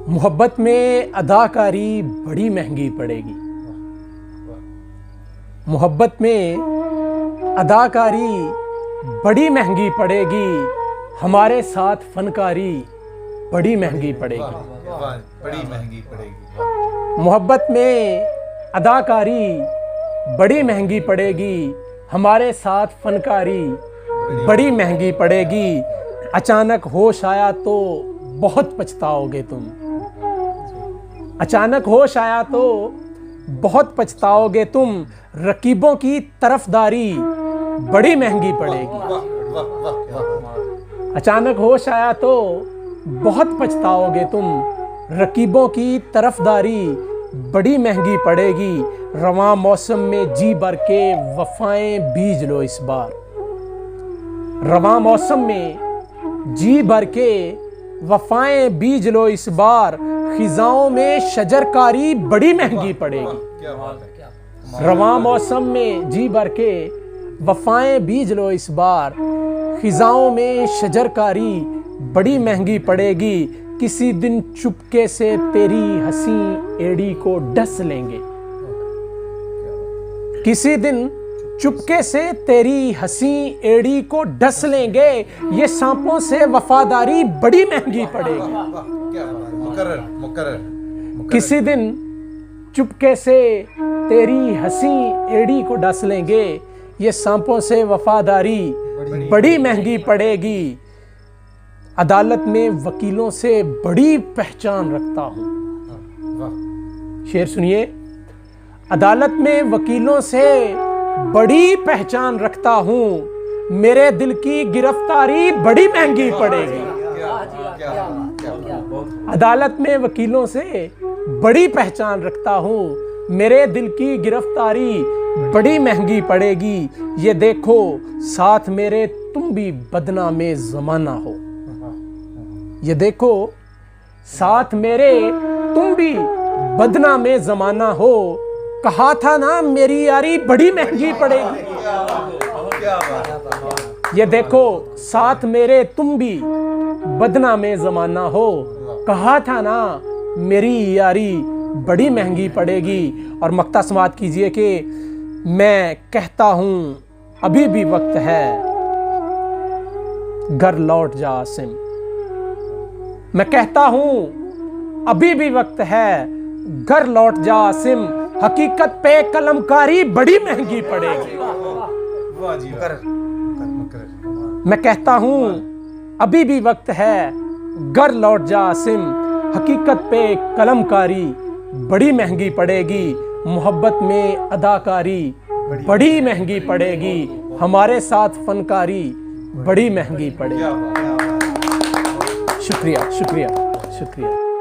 मोहब्बत में अदाकारी बड़ी महंगी पड़ेगी। मोहब्बत में अदाकारी बड़ी महंगी पड़ेगी, हमारे साथ फनकारी बड़ी महंगी पड़ेगी। बड़ी महंगी पड़ेगी। मोहब्बत में अदाकारी बड़ी महंगी पड़ेगी, हमारे साथ फनकारी बड़ी महंगी पड़ेगी। अचानक होश आया तो बहुत पछताओगे तुम। अचानक होश आया तो बहुत पछताओगे तुम। रकीबों की तरफदारी बड़ी महंगी पड़ेगी। अचानक होश आया तो बहुत पछताओगे तुम। रकीबों की तरफदारी बड़ी महंगी पड़ेगी। रवां मौसम में जी भर के वफाएं बीज लो इस बार। रवां मौसम में जी भर के वफाएं बीज लो इस बार। खिजाओं में शजरकारी बड़ी महंगी पड़ेगी। रवां मौसम में जी भर के वफाएं बीज लो इस बार। खिजाओं में शजरकारी बड़ी महंगी पड़ेगी। किसी दिन चुपके से तेरी हंसी एड़ी को डस लेंगे। किसी दिन चुपके से तेरी हंसी एड़ी को डस लेंगे। ये सांपों से वफादारी बड़ी महंगी पड़ेगी। किसी दिन चुपके से तेरी हंसी एड़ी को डस लेंगे। ये सांपों से वफादारी बड़ी महंगी पड़ेगी। अदालत में वकीलों से बड़ी पहचान रखता हूं। शेर सुनिए। अदालत में वकीलों से बड़ी पहचान रखता हूं। मेरे दिल की गिरफ्तारी बड़ी महंगी पड़ेगी। अदालत में वकीलों से बड़ी पहचान रखता हूं। मेरे दिल की गिरफ्तारी बड़ी महंगी पड़ेगी। ये देखो साथ मेरे तुम भी बदनामे ज़माना हो। ये देखो साथ मेरे तुम भी बदनामे ज़माना हो। कहा था ना मेरी यारी बड़ी महंगी पड़ेगी। ये देखो साथ मेरे तुम भी बदनामे ज़माना हो। कहा था ना मेरी यारी बड़ी महंगी पड़ेगी। और मक्ता समात कीजिए कि मैं कहता हूं अभी भी वक्त है, घर लौट जा आसिम। मैं कहता हूं अभी भी वक्त है, घर लौट जा आसिम। हकीकत पे कलमकारी बड़ी महंगी पड़ेगी। मैं कहता हूं अभी भी वक्त है, घर लौट जा आसिम। हकीकत पे कलमकारी बड़ी महंगी पड़ेगी। मोहब्बत में अदाकारी बड़ी महंगी पड़ेगी, हमारे साथ फनकारी बड़ी महंगी पड़ेगी। शुक्रिया शुक्रिया शुक्रिया।